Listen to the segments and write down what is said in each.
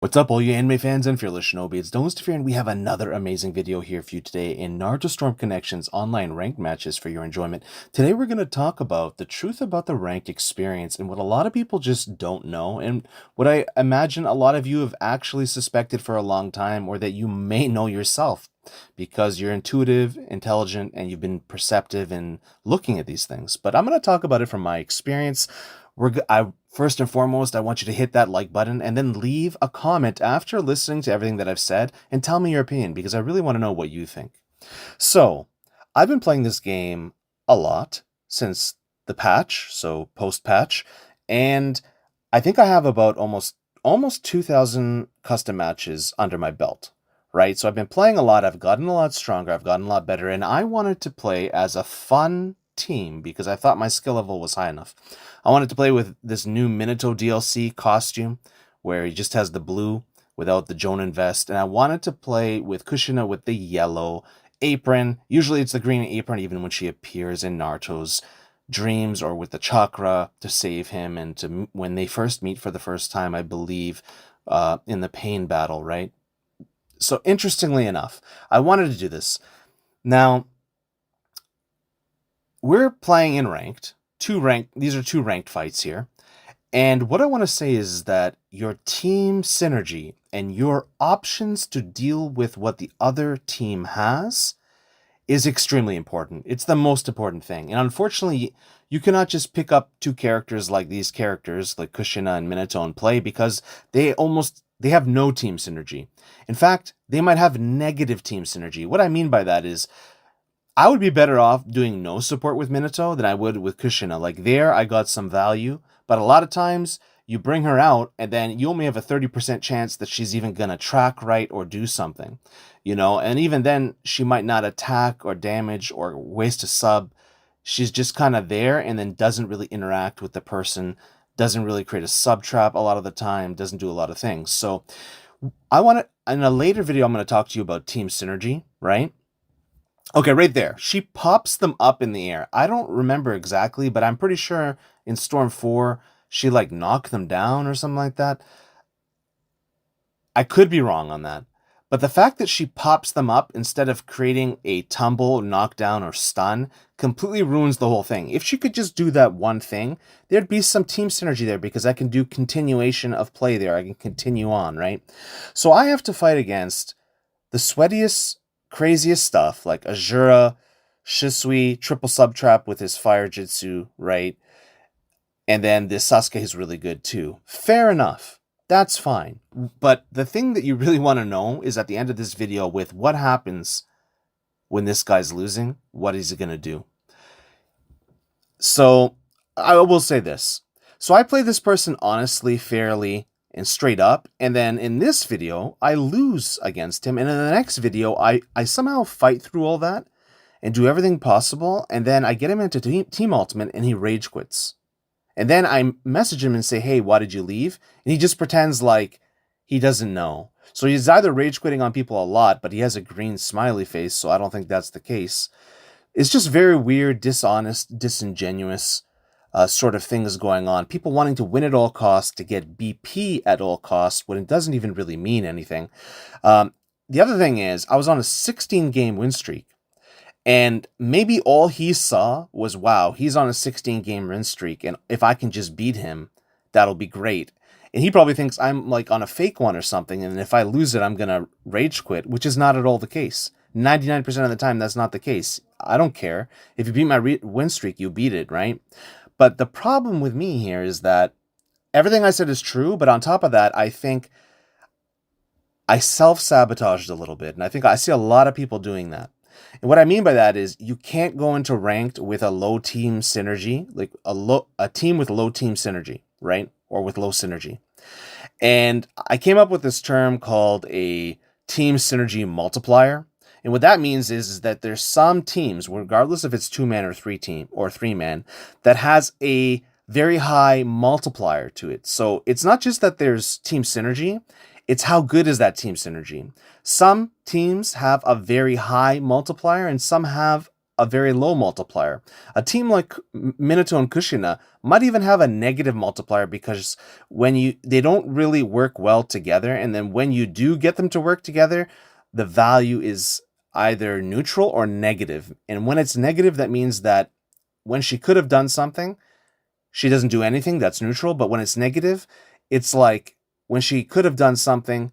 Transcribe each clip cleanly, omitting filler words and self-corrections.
What's up, all you anime fans and fearless shinobi? It's DontLoseToFear, and we have another amazing video here for you today in Naruto Storm Connections online ranked matches for your enjoyment. Today we're going to talk about the truth about the ranked experience and what a lot of people just don't know, and what I imagine a lot of you have actually suspected for a long time, or that you may know yourself because you're intuitive, intelligent, and you've been perceptive in looking at these things. But I'm going to talk about it from my experience. First and foremost, I want you to hit that like button and then leave a comment after listening to everything that I've said and tell me your opinion, because I really want to know what you think. So, I've been playing this game a lot since the patch, so post-patch, and I think I have about almost 2,000 custom matches under my belt, right? So I've been playing a lot, I've gotten a lot stronger, I've gotten a lot better, and I wanted to play as a fun team because I thought my skill level was high enough. I wanted to play with this new Minato DLC costume where he just has the blue without the Jonin vest, and I wanted to play with Kushina with the yellow apron. Usually it's the green apron even when she appears in Naruto's dreams, or with the chakra to save him, and to when they first meet for the first time, I believe, in the pain battle, right? So interestingly enough, I wanted to do this. Now, we're playing in ranked. These are two ranked fights here. And what I want to say is that your team synergy and your options to deal with what the other team has is extremely important. It's the most important thing. And unfortunately, you cannot just pick up two characters like these characters, like Kushina and Minato, and play, because they have no team synergy. In fact, they might have negative team synergy. What I mean by that is, I would be better off doing no support with Minato than I would with Kushina. Like, there, I got some value, but a lot of times you bring her out and then you only have a 30% chance that she's even going to track right or do something, and even then she might not attack or damage or waste a sub. She's just kind of there and then doesn't really interact with the person, doesn't really create a sub trap a lot of the time, doesn't do a lot of things. So in a later video, I'm going to talk to you about team synergy, right? Okay, right there. She pops them up in the air. I don't remember exactly, but I'm pretty sure in Storm 4, she like knocked them down or something like that. I could be wrong on that. But the fact that she pops them up instead of creating a tumble, knockdown, or stun completely ruins the whole thing. If she could just do that one thing, there'd be some team synergy there, because I can do continuation of play there. I can continue on, right? So I have to fight against the sweatiest, craziest stuff like Azura, Shisui, triple sub trap with his fire jutsu, right? And then this Sasuke is really good too. Fair enough. That's fine. But the thing that you really want to know is, at the end of this video, with what happens when this guy's losing, what is he going to do? So I will say this. So I play this person honestly, fairly, and straight up, and then in this video, I lose against him, and in the next video, I somehow fight through all that, and do everything possible, and then I get him into team ultimate, and he rage quits. And then I message him and say, hey, why did you leave? And he just pretends like he doesn't know. So he's either rage quitting on people a lot, but he has a green smiley face, so I don't think that's the case. It's just very weird, dishonest, disingenuous sort of things going on. People wanting to win at all costs, to get BP at all costs, when it doesn't even really mean anything. The other thing is, I was on a 16-game win streak. And maybe all he saw was, wow, he's on a 16-game win streak, and if I can just beat him, that'll be great. And he probably thinks I'm like on a fake one or something, and if I lose it, I'm going to rage quit, which is not at all the case. 99% of the time, that's not the case. I don't care. If you beat my win streak, you beat it, right? But the problem with me here is that everything I said is true, but on top of that, I think I self-sabotaged a little bit, and I think I see a lot of people doing that. And what I mean by that is, you can't go into ranked with a low team synergy, like a team with low team synergy, right? Or with low synergy. And I came up with this term called a team synergy multiplier. And what that means is that there's some teams, regardless if it's 2-man or 3-man, that has a very high multiplier to it. So it's not just that there's team synergy, it's how good is that team synergy. Some teams have a very high multiplier and some have a very low multiplier. A team like Minato and Kushina might even have a negative multiplier because they don't really work well together, and then when you do get them to work together, the value is either neutral or negative. And when it's negative, that means that when she could have done something, she doesn't do anything. That's neutral. But when it's negative, it's like when she could have done something,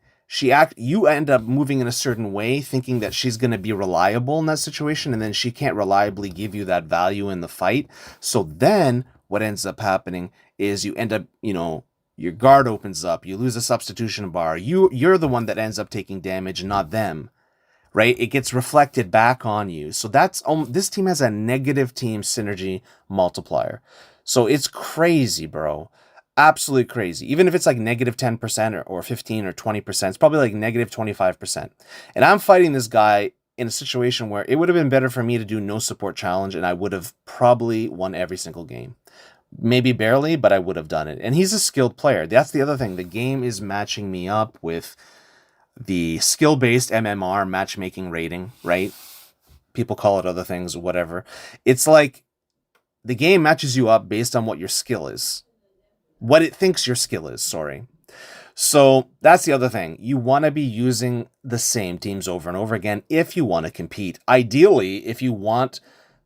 you end up moving in a certain way, thinking that she's going to be reliable in that situation, and then she can't reliably give you that value in the fight. So then what ends up happening is you end up, your guard opens up, you lose a substitution bar. You're the one that ends up taking damage, not them. Right? It gets reflected back on you. So this team has a negative team synergy multiplier. So it's crazy, bro. Absolutely crazy. Even if it's like negative 10% or 15 or 20%, it's probably like negative 25%. And I'm fighting this guy in a situation where it would have been better for me to do no support challenge, and I would have probably won every single game. Maybe barely, but I would have done it. And he's a skilled player. That's the other thing. The game is matching me up with the skill-based MMR matchmaking rating, right? People call it other things, whatever. It's like the game matches you up based on what your skill is. What it thinks your skill is, sorry. So that's the other thing. You want to be using the same teams over and over again if you want to compete. Ideally, if you want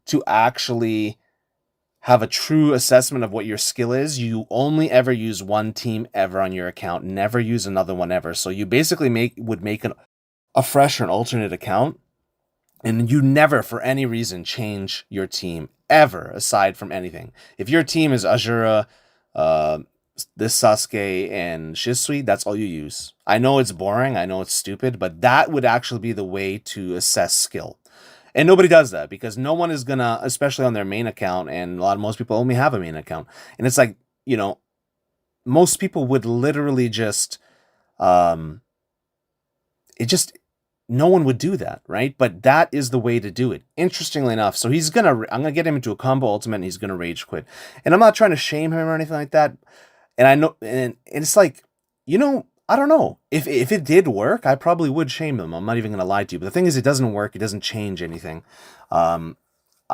to actually have a true assessment of what your skill is, you only ever use one team ever on your account, never use another one ever. So you basically would make a fresh or an alternate account, and you never, for any reason, change your team ever, aside from anything. If your team is Azura, this Sasuke, and Shisui, that's all you use. I know it's boring, I know it's stupid, but that would actually be the way to assess skill. And nobody does that because no one is gonna, especially on their main account, and most people only have a main account. And it's like, most people would literally just, no one would do that, right? But that is the way to do it. Interestingly enough, so I'm gonna get him into a combo ultimate, and he's gonna rage quit. And I'm not trying to shame him or anything like that. And I know, and it's like, I don't know. If it did work, I probably would shame them. I'm not even gonna lie to you. But the thing is, it doesn't work. It doesn't change anything. I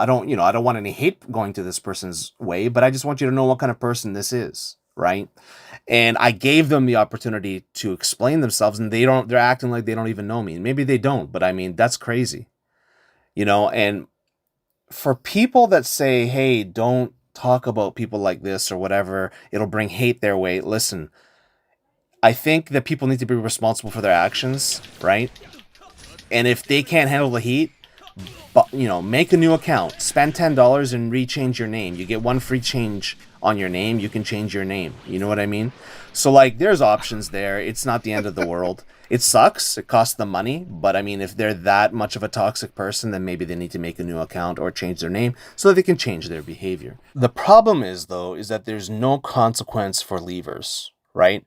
don't want any hate going to this person's way, but I just want you to know what kind of person this is, right? And I gave them the opportunity to explain themselves, and they're acting like they don't even know me. And maybe they don't, but I mean, that's crazy. And for people that say, hey, don't talk about people like this or whatever, it'll bring hate their way. Listen, I think that people need to be responsible for their actions, right? And if they can't handle the heat, make a new account. Spend $10 and rechange your name. You get one free change on your name. You can change your name. You know what I mean? So, there's options there. It's not the end of the world. It sucks. It costs them money. But, I mean, if they're that much of a toxic person, then maybe they need to make a new account or change their name so that they can change their behavior. The problem is that there's no consequence for leavers, right?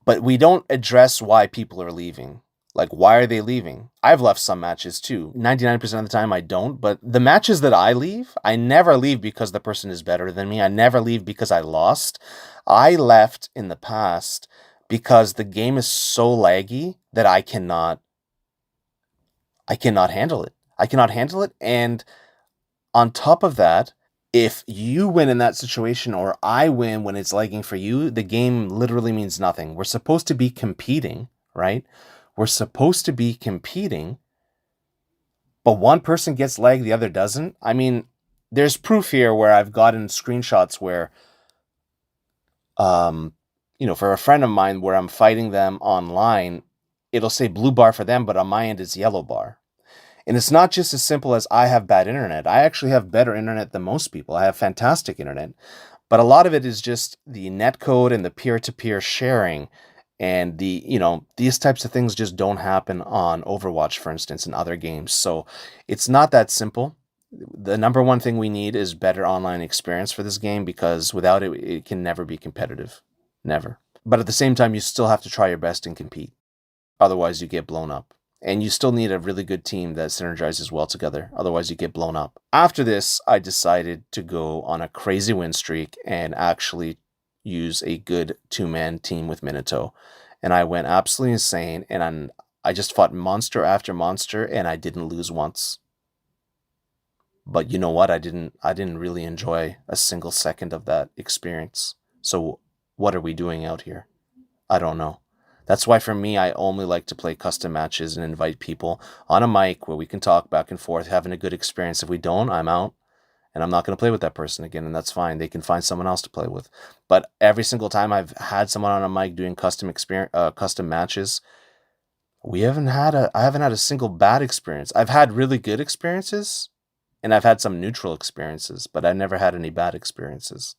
But we don't address why people are leaving. Why are they leaving? I've left some matches too. 99% of the time I don't, but the matches that I leave, I never leave because the person is better than me. I never leave because I lost. I left in the past because the game is so laggy that I cannot handle it. I cannot handle it, and on top of that, if you win in that situation or I win when it's lagging for you, the game literally means nothing. We're supposed to be competing, right? We're supposed to be competing, but one person gets lagged, the other doesn't. I mean, there's proof here where I've gotten screenshots where, for a friend of mine where I'm fighting them online, it'll say blue bar for them, but on my end it's yellow bar. And it's not just as simple as I have bad internet. I actually have better internet than most people. I have fantastic internet. But a lot of it is just the netcode and the peer-to-peer sharing. And these types of things just don't happen on Overwatch, for instance, and other games. So it's not that simple. The number one thing we need is better online experience for this game, because without it, it can never be competitive. Never. But at the same time, you still have to try your best and compete. Otherwise, you get blown up. And you still need a really good team that synergizes well together. Otherwise, you get blown up. After this, I decided to go on a crazy win streak and actually use a good two-man team with Minato. And I went absolutely insane. And I just fought monster after monster, and I didn't lose once. But you know what? I didn't really enjoy a single second of that experience. So what are we doing out here? I don't know. That's why for me, I only like to play custom matches and invite people on a mic where we can talk back and forth, having a good experience. If we don't, I'm out and I'm not going to play with that person again, and that's fine. They can find someone else to play with. But every single time I've had someone on a mic doing custom matches, I haven't had a single bad experience. I've had really good experiences, and I've had some neutral experiences, but I never had any bad experiences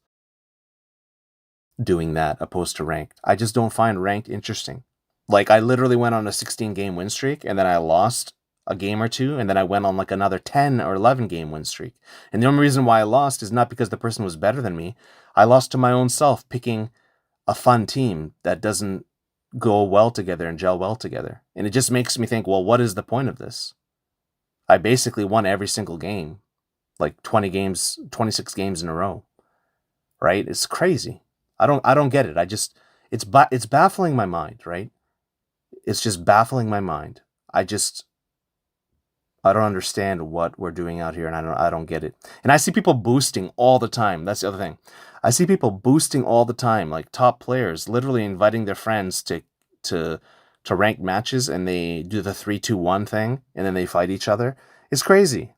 doing that opposed to ranked. I just don't find ranked interesting. Like I literally went on a 16 game win streak and then I lost a game or two and then I went on like another 10 or 11 game win streak. And the only reason why I lost is not because the person was better than me. I lost to my own self picking a fun team that doesn't go well together and gel well together. And it just makes me think, well, what is the point of this? I basically won every single game, like 20 games, 26 games in a row, right? It's crazy. I don't get it. It's baffling my mind, right? It's just baffling my mind. I just I don't understand what we're doing out here, and I don't get it. And I see people boosting all the time. That's the other thing. I see people boosting all the time, like top players, literally inviting their friends to to ranked matches, and they do the 3-2-1 thing, and then they fight each other. It's crazy.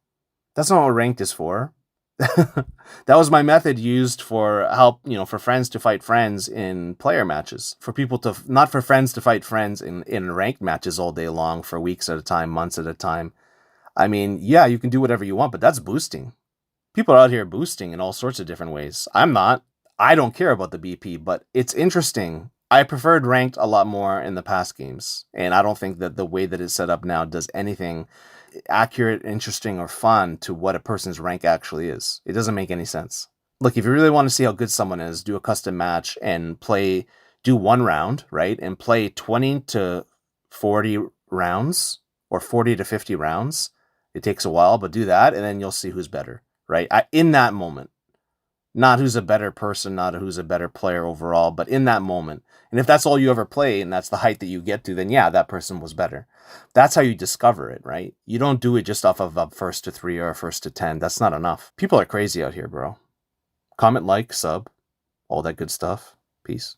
That's not what ranked is for. That was my method used for help, for friends to fight friends in player matches. For people to not for friends to fight friends in ranked matches all day long for weeks at a time, months at a time. I mean, yeah, you can do whatever you want, but that's boosting. People are out here boosting in all sorts of different ways. I'm not. I don't care about the BP, but it's interesting. I preferred ranked a lot more in the past games, and I don't think that the way that it's set up now does anything accurate, interesting, or fun to what a person's rank actually is. It doesn't make any sense. Look, if you really want to see how good someone is, do a custom match and do one round, right? And play 20 to 40 rounds or 40 to 50 rounds. It takes a while, but do that, and then you'll see who's better, right? In that moment. Not who's a better person, not who's a better player overall, but in that moment. And if that's all you ever play and that's the height that you get to, then yeah, that person was better. That's how you discover it, right? You don't do it just off of a first to 3 or a first to 10. That's not enough. People are crazy out here, bro. Comment, like, sub, all that good stuff. Peace.